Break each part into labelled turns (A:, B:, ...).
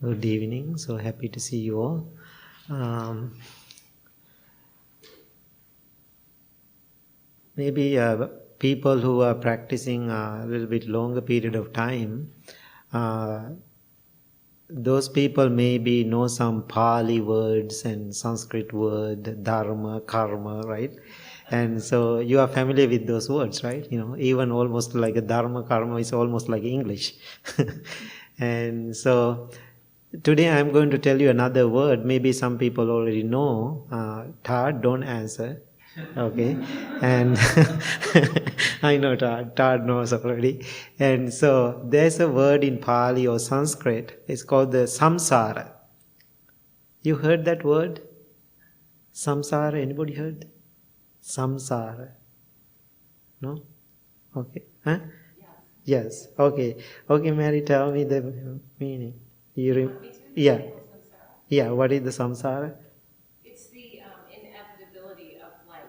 A: Good evening. So happy to see you all. Maybe people who are practicing a little bit longer period of time, those people maybe know some Pali words and Sanskrit word, dharma, karma, right? And so you are familiar with those words, right? Even almost like a dharma, karma is almost like English. And so today I'm going to tell you another word. Maybe some people already know. Tad, don't answer. Okay. And I know Tad knows already. And so there's a word in Pali or Sanskrit. It's called the Samsara. You heard that word? Samsara. Anybody heard? Samsara. No? Okay. Huh? Yes. Okay. Okay, Mary, tell me the meaning. Yeah. Yeah, what is the samsara?
B: It's the inevitability of life.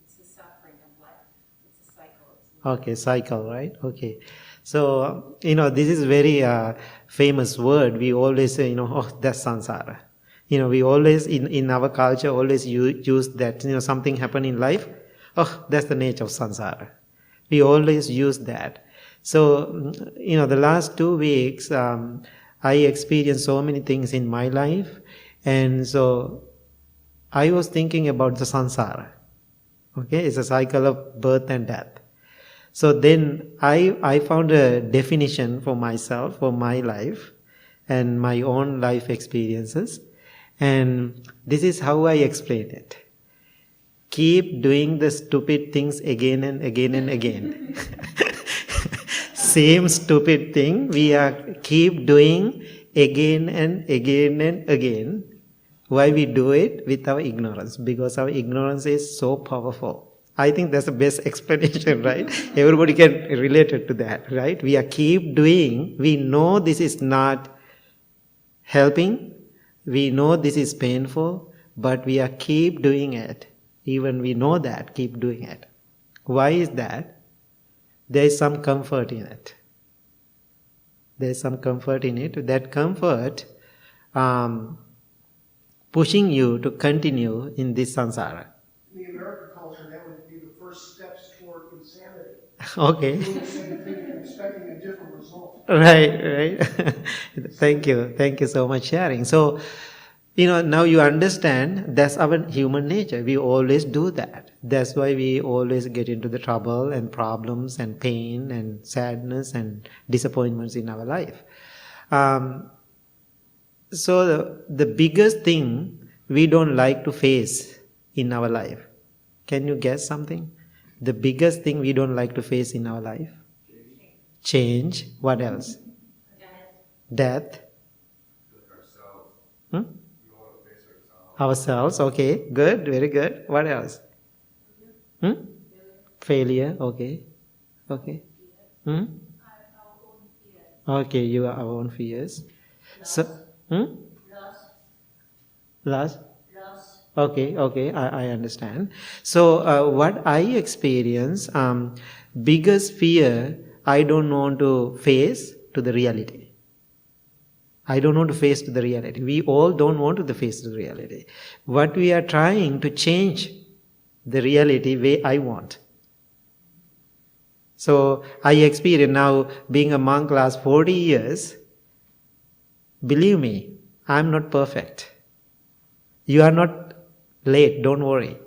B: It's the suffering of life. It's a cycle.
A: Okay, cycle, right? Okay. So, this is very famous word. We always say, oh, that's samsara. We always, in our culture, always use that, something happened in life. Oh, that's the nature of samsara. We always use that. So, the last 2 weeks, I experienced so many things in my life, and so I was thinking about the samsara. Okay, it's a cycle of birth and death. So then I found a definition for myself, for my life, and my own life experiences, and this is how I explain it. Keep doing the stupid things again and again and again. Same stupid thing we are keep doing again and again and again. Why we do it? With our ignorance, because our ignorance is so powerful. I think that's the best explanation, right? Everybody can relate it to that, right? We are keep doing. We know this is not helping. We know this is painful, but we are keep doing it. Even we know that, keep doing it. Why is that? There is some comfort in it. There is some comfort in it. That comfort pushing you to continue in this samsara.
C: In the American culture, that would be the first steps toward insanity.
A: Okay.
C: Doing the same thing and expecting a different result.
A: Right. Thank you so much for sharing. So, now you understand that's our human nature. We always do that. That's why we always get into the trouble and problems and pain and sadness and disappointments in our life. So the biggest thing we don't like to face in our life. Can you guess something? The biggest thing we don't like to face in our life? Change. What else? Death. Ourselves, okay, good, very good. What else? Failure, okay. Okay, you are our own fears. So, Loss. Okay, I understand. So, what I experience, biggest fear I don't want to face to the reality. I don't want to face the reality. We all don't want to face the reality. What we are trying to change the reality way I want. So I experience now being a monk last 40 years. Believe me, I'm not perfect. You are not late, don't worry.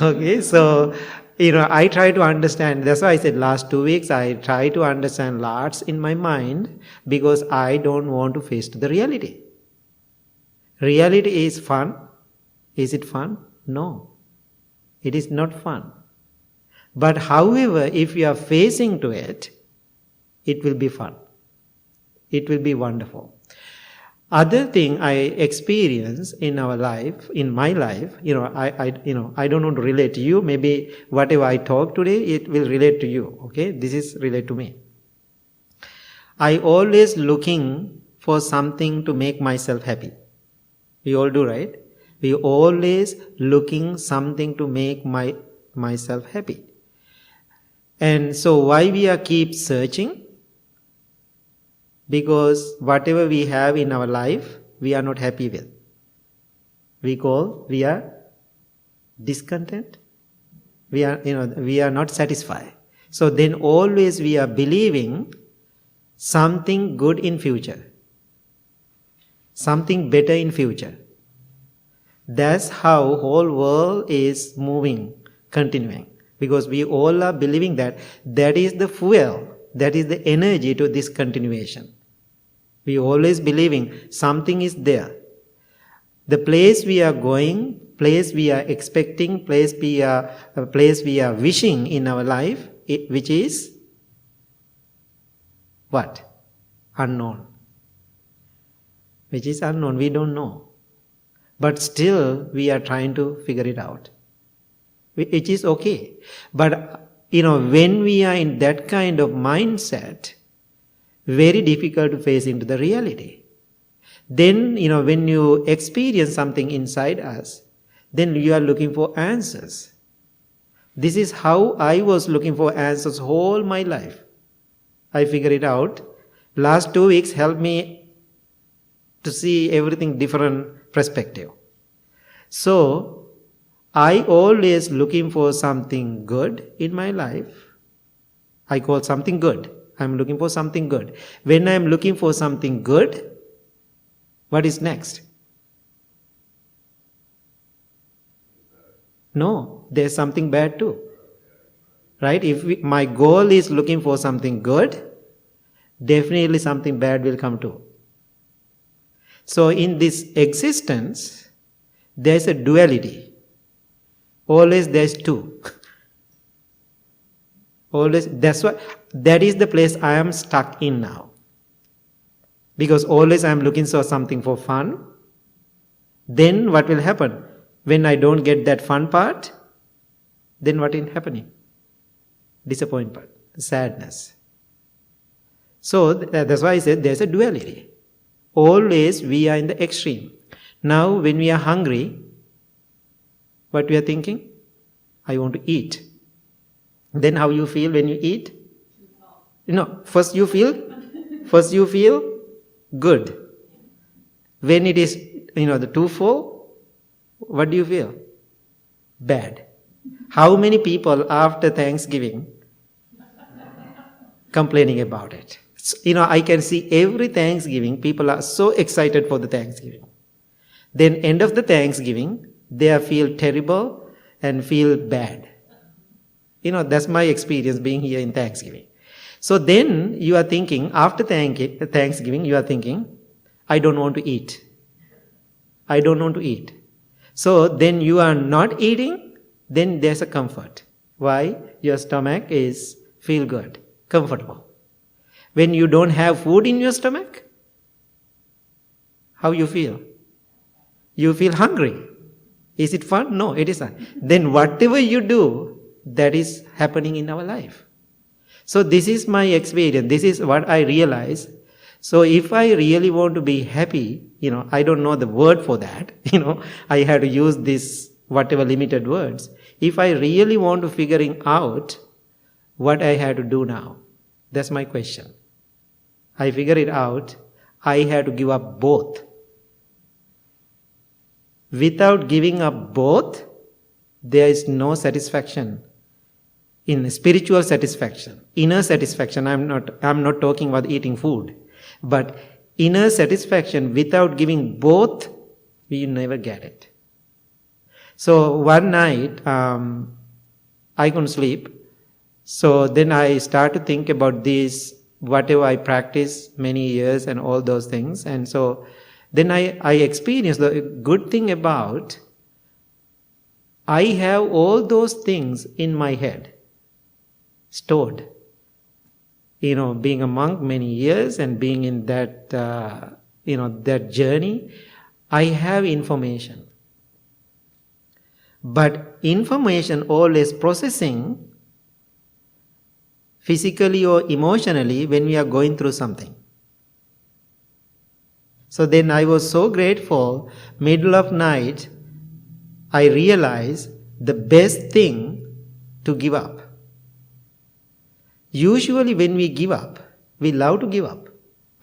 A: Okay, so I try to understand. That's why I said last 2 weeks I try to understand lots in my mind because I don't want to face the reality. Reality is fun. Is it fun? No. It is not fun. But however, if you are facing to it, it will be fun. It will be wonderful. Other thing I experience in our life, in my life, I don't want to relate to you. Maybe whatever I talk today, it will relate to you. Okay, this is relate to me. I always looking for something to make myself happy. We all do, right? We always looking something to make myself happy. And so why we are keep searching? Because whatever we have in our life, we are not happy with. We are discontent. We are not satisfied. So then always we are believing something good in future. Something better in future. That's how whole world is moving, continuing. Because we all are believing that is the fuel, that is the energy to this continuation. We always believing something is there. The place we are going, place we are expecting, place we are wishing in our life, which is what? Unknown. Which is unknown, we don't know. But still we are trying to figure it out. Which is okay. But when we are in that kind of mindset, very difficult to face into the reality. Then, when you experience something inside us, then you are looking for answers. This is how I was looking for answers all my life. I figured it out. Last 2 weeks helped me to see everything different perspective. So, I always looking for something good in my life. I call something good. I'm looking for something good. When I'm looking for something good, what is next? No, there's something bad too. Right? If my goal is looking for something good, definitely something bad will come too. So in this existence, there's a duality. Always there's two. Always, that is the place I am stuck in now. Because always I am looking for something for fun. Then what will happen? When I don't get that fun part, then what is happening? Disappointment, sadness. So that's why I said there's a duality. Always we are in the extreme. Now when we are hungry, what we are thinking? I want to eat. Then how you feel when you eat? First you feel good. When it is, the too full, what do you feel? Bad. How many people after Thanksgiving complaining about it? I can see every Thanksgiving, people are so excited for the Thanksgiving. Then end of the Thanksgiving, they feel terrible and feel bad. That's my experience being here in Thanksgiving. So then you are thinking, after Thanksgiving, you are thinking, I don't want to eat. I don't want to eat. So then you are not eating, then there's a comfort. Why? Your stomach is feel good, comfortable. When you don't have food in your stomach, how you feel? You feel hungry. Is it fun? No, it isn't. Then whatever you do, that is happening in our life. So this is my experience. This is what I realize. So if I really want to be happy, I don't know the word for that. I had to use this whatever limited words. If I really want to figuring out what I had to do now, that's my question. I figure it out. I had to give up both. Without giving up both, there is no satisfaction. In spiritual satisfaction, inner satisfaction, I'm not talking about eating food, but inner satisfaction without giving both, we never get it. So one night, I couldn't sleep. So then I started to think about this, whatever I practiced many years and all those things. And so then I experienced the good thing about, I have all those things in my head. Stored. Being a monk many years and being in that, that journey, I have information. But information always processing physically or emotionally when we are going through something. So then I was so grateful, middle of night, I realized the best thing to give up. Usually when we give up, we love to give up.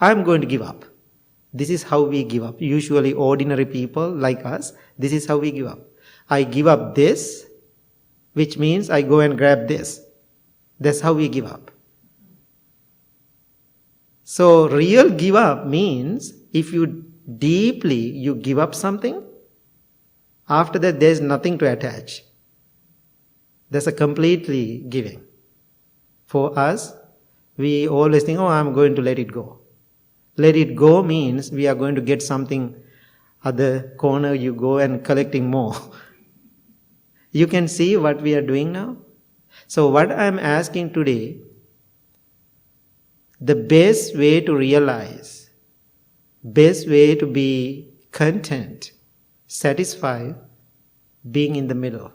A: I'm going to give up. This is how we give up. Usually ordinary people like us, this is how we give up. I give up this, which means I go and grab this. That's how we give up. So real give up means if you give up something, after that there's nothing to attach. That's a completely giving. For us, we always think, I'm going to let it go. Let it go means we are going to get something other corner, you go and collecting more. You can see what we are doing now. So what I am asking today, the best way to realize, best way to be content, satisfied, being in the middle.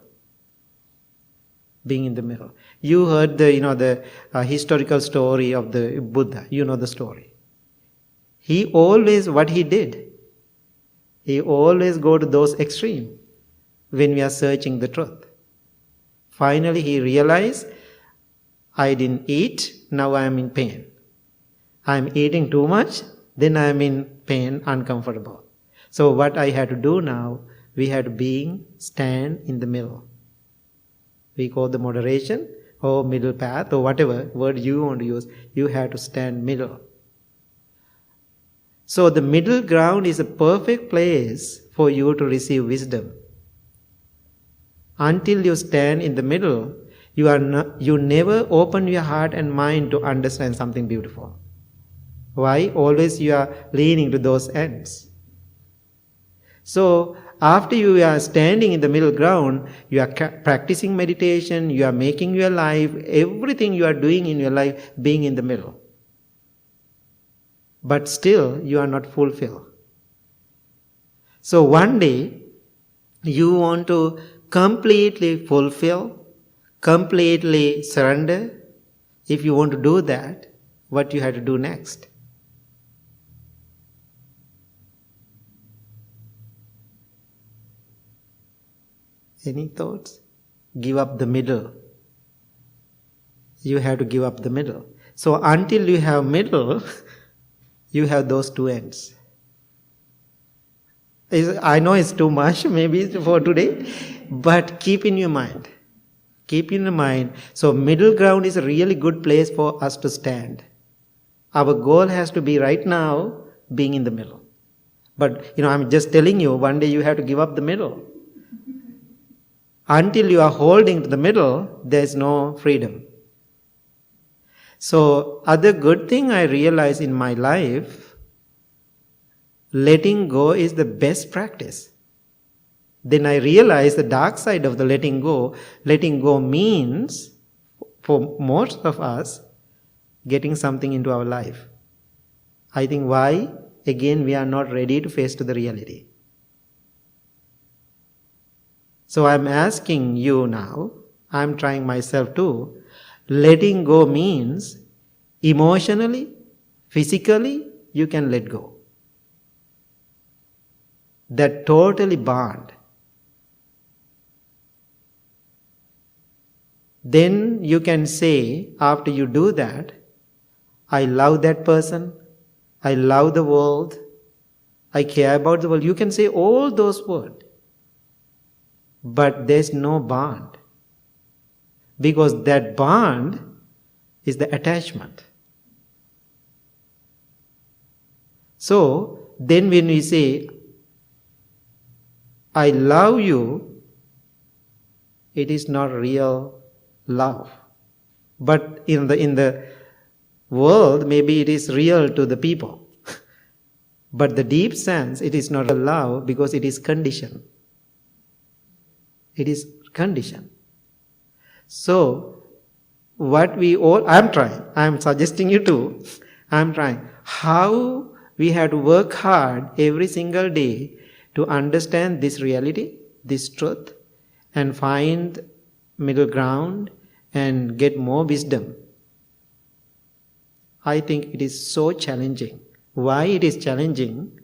A: Being in the middle. You heard the historical story of the Buddha. You know the story. What he did, he always go to those extremes when we are searching the truth. Finally, he realized, I didn't eat, now I am in pain. I am eating too much, then I am in pain, uncomfortable. So what I had to do now, we had to stand in the middle. We call the moderation or middle path or whatever word you want to use. You have to stand middle. So the middle ground is a perfect place for you to receive wisdom. Until you stand in the middle, you never open your heart and mind to understand something beautiful. Why? Always you are leaning to those ends. So after you are standing in the middle ground, you are practicing meditation, you are making your life, everything you are doing in your life being in the middle. But still you are not fulfilled. So one day you want to completely fulfill, completely surrender. If you want to do that, what you have to do next? Any thoughts? Give up the middle. You have to give up the middle. So until you have middle, you have those two ends. I know it's too much, maybe for today, but keep in your mind. Keep in your mind. So middle ground is a really good place for us to stand. Our goal has to be right now being in the middle. But I'm just telling you, one day you have to give up the middle. Until you are holding to the middle, there is no freedom. So, other good thing I realize in my life, letting go is the best practice. Then I realize the dark side of the letting go. Letting go means, for most of us, getting something into our life. I think why? Again, we are not ready to face to the reality. So I'm asking you now, I'm trying myself too, letting go means emotionally, physically, you can let go. That totally bond. Then you can say, after you do that, I love that person, I love the world, I care about the world. You can say all those words. But there's no bond. Because that bond is the attachment. So, then when we say, I love you, it is not real love. But in the world, maybe it is real to the people. But the deep sense, it is not a love because it is conditioned. It is conditioned. So, I'm suggesting you to, I'm trying. How we have to work hard every single day to understand this reality, this truth, and find middle ground and get more wisdom. I think it is so challenging. Why it is challenging?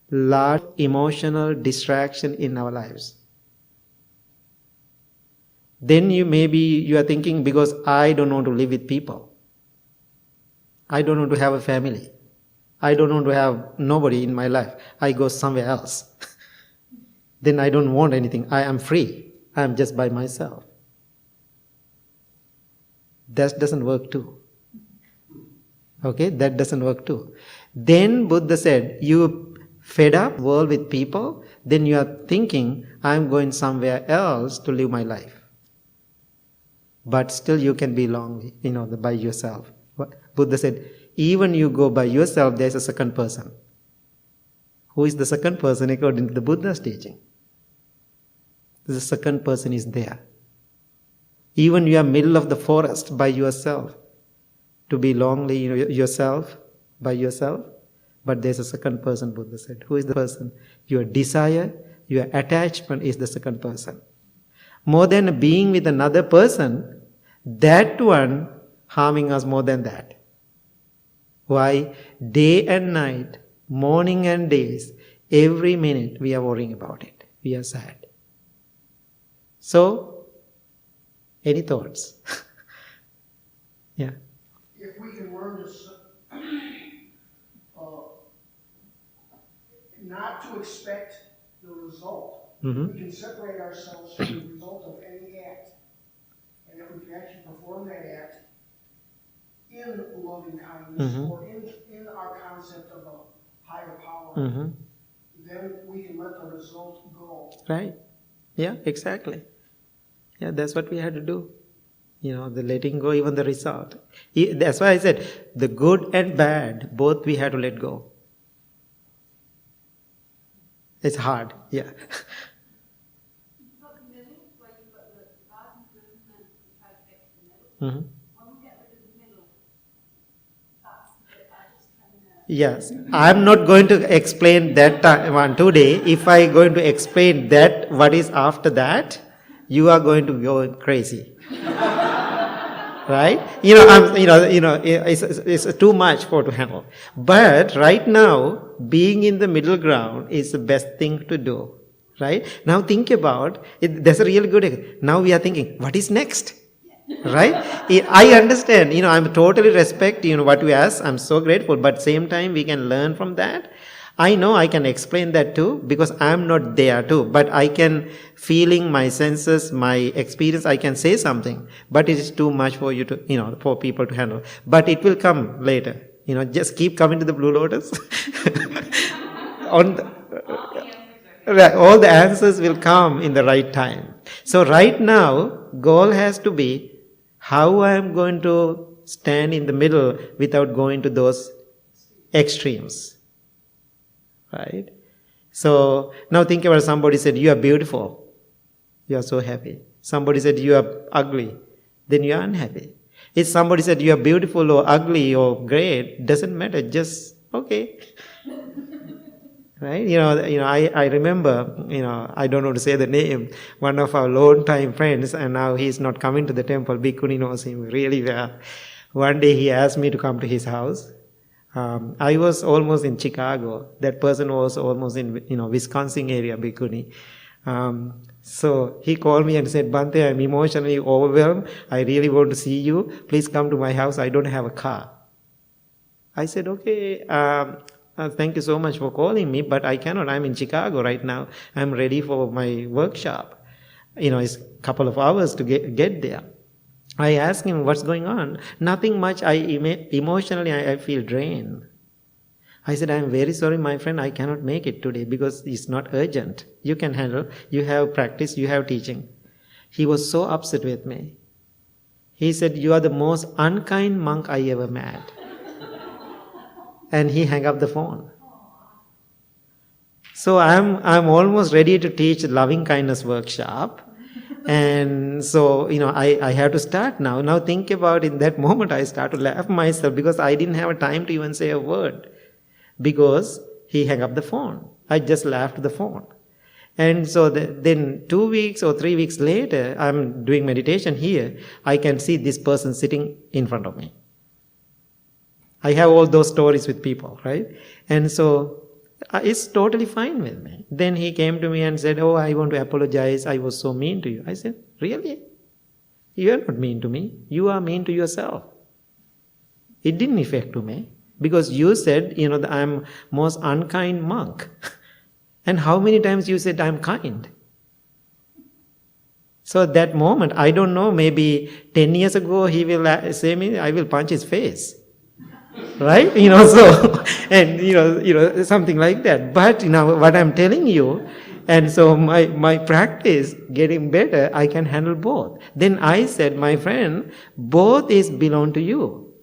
A: Large emotional distraction in our lives. Then you are thinking, because I don't want to live with people. I don't want to have a family. I don't want to have nobody in my life. I go somewhere else. Then I don't want anything. I am free. I am just by myself. That doesn't work too. Okay, that doesn't work too. Then Buddha said, you fed up world with people, then you are thinking, I'm going somewhere else to live my life. But still you can be lonely, by yourself. Buddha said, even you go by yourself, there's a second person. Who is the second person according to the Buddha's teaching? The second person is there. Even you are middle of the forest by yourself, to be lonely yourself, by yourself, but there's a second person, Buddha said. Who is the person? Your desire, your attachment is the second person. More than being with another person, that one harming us more than that. Why? Day and night, morning and days, every minute we are worrying about it. We are sad. So, any thoughts? Yeah.
C: If we can learn to not to expect the result, we can separate ourselves from the result of any act. And if we can actually perform that act in loving kindness or in our concept of a higher power, then we can let the result go.
A: Right. Yeah, exactly. Yeah, that's what we had to do. The letting go, even the result. That's why I said, the good and bad, both we had to let go. It's hard, yeah.
B: But the middle, where you've got the garden movement, you try to fix the middle. When we get rid of the middle, that's the bit I just kind of...
A: Yes, I'm not going to explain that one today. If I'm going to explain that, what is after that, you are going to go crazy. Right? It's too much to handle. But right now, being in the middle ground is the best thing to do. Right? Now think about it. That's a really good. Now we are thinking, what is next? Right? I understand. I'm totally respect, what you ask. I'm so grateful. But same time, we can learn from that. I know I can explain that too, because I'm not there too. But I can, feeling my senses, my experience, I can say something. But it is too much for you to, for people to handle. But it will come later. Just keep coming to the Blue Lotus. All the answers will come in the right time. So right now, goal has to be how I am going to stand in the middle without going to those extremes. Right? So now think about somebody said, you are beautiful. You are so happy. Somebody said, you are ugly. Then you are unhappy. If somebody said, you are beautiful or ugly or great, doesn't matter. Just, okay. Right? I remember, I don't know to say the name, one of our long-time friends, and now he's not coming to the temple. Bhikkhuni knows him really well. One day he asked me to come to his house. I was almost in Chicago. That person was almost in, Wisconsin area, Bhikkhuni. So he called me and said, Bhante, I'm emotionally overwhelmed. I really want to see you. Please come to my house. I don't have a car. I said, okay, thank you so much for calling me, but I cannot. I'm in Chicago right now. I'm ready for my workshop. It's a couple of hours to get there. I asked him, what's going on? Nothing much. Emotionally, I feel drained. I said, I'm very sorry, my friend. I cannot make it today because it's not urgent. You can handle. You have practice. You have teaching. He was so upset with me. He said, you are the most unkind monk I ever met. And he hung up the phone. So I'm almost ready to teach loving kindness workshop. And so, I have to start now. Now think about in that moment, I start to laugh myself because I didn't have time to even say a word. Because he hung up the phone. I just laughed the phone. And so then 2 weeks or 3 weeks later, I'm doing meditation here. I can see this person sitting in front of me. I have all those stories with people, right? And so it's totally fine with me. Then he came to me and said, oh, I want to apologize. I was so mean to you. I said, really? You are not mean to me. You are mean to yourself. It didn't affect to me Because you said, that I'm most unkind monk. And how many times you said I'm kind? So at that moment, I don't know, maybe 10 years ago he will say me, I will punch his face. Right? So, and, something like that. But, what I'm telling you, and so my practice getting better, I can handle both. Then I said, my friend, both is belong to you.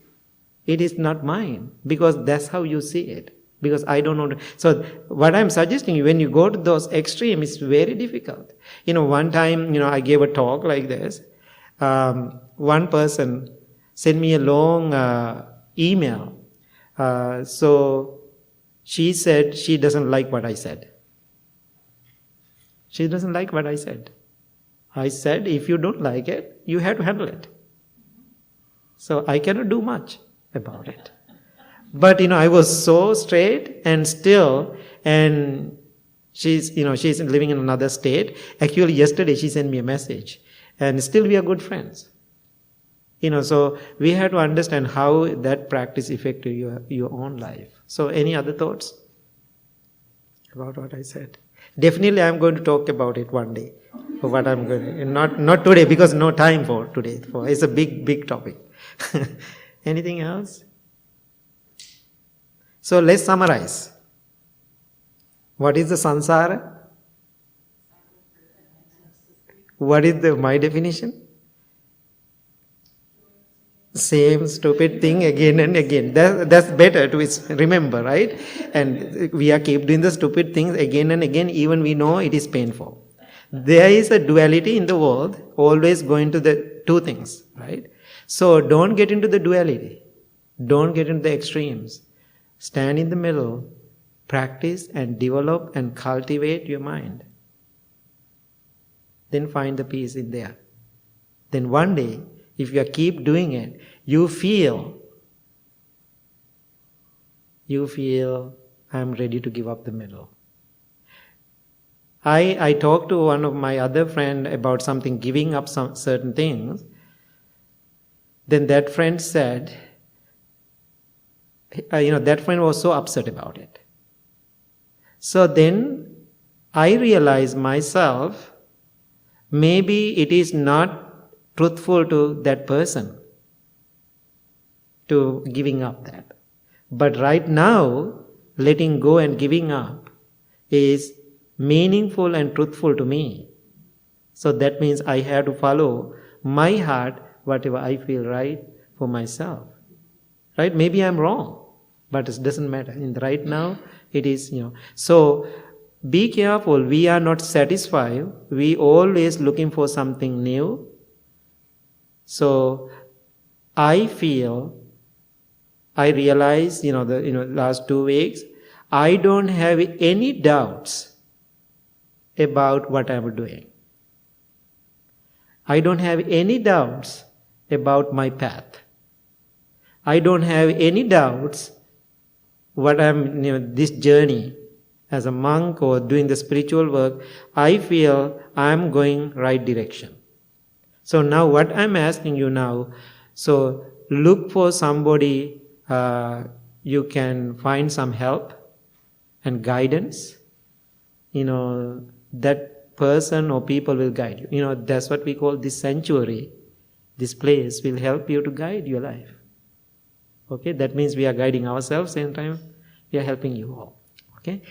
A: It is not mine, because that's how you see it. Because I don't know. So what I'm suggesting, when you go to those extremes, it's very difficult. One time, I gave a talk like this. One person sent me a long email. So she said she doesn't like what I said. She doesn't like what I said. I said, if you don't like it, you have to handle it. So I cannot do much about it. But, I was so straight and still, and she's living in another state. Actually, yesterday she sent me a message, and still we are good friends. So we have to understand how that practice affected your own life. So any other thoughts about what I said? Definitely I'm going to talk about it one day. What I'm going to, not today, because no time for today. It's a big topic. Anything else? So let's summarize. What is the samsara? What is my definition? Same stupid thing again and again. That's better to remember, right? And we are keep doing the stupid things again and again, even we know it is painful. There is a duality in the world, always going to the two things, right? So don't get into the duality. Don't get into the extremes. Stand in the middle, practice and develop and cultivate your mind. Then find the peace in there. Then one day, if you keep doing it, you feel I'm ready to give up the middle. I talked to one of my other friend about something, giving up some certain things. Then that friend said, that friend was so upset about it. So then I realized myself, maybe it is not truthful to that person to giving up that. But right now, letting go and giving up is meaningful and truthful to me. So that means I have to follow my heart, whatever I feel right for myself. Right? Maybe I'm wrong. But it doesn't matter. Right now, it is, So, be careful. We are not satisfied. We always looking for something new. So, I realize, last 2 weeks, I don't have any doubts about what I'm doing. I don't have any doubts about my path. I don't have any doubts what I'm, this journey as a monk or doing the spiritual work, I feel I'm going right direction. So now what I'm asking you now, so look for somebody, you can find some help and guidance. That person or people will guide you. That's what we call this sanctuary. This place will help you to guide your life. Okay, that means we are guiding ourselves, same time we are helping you all. Okay.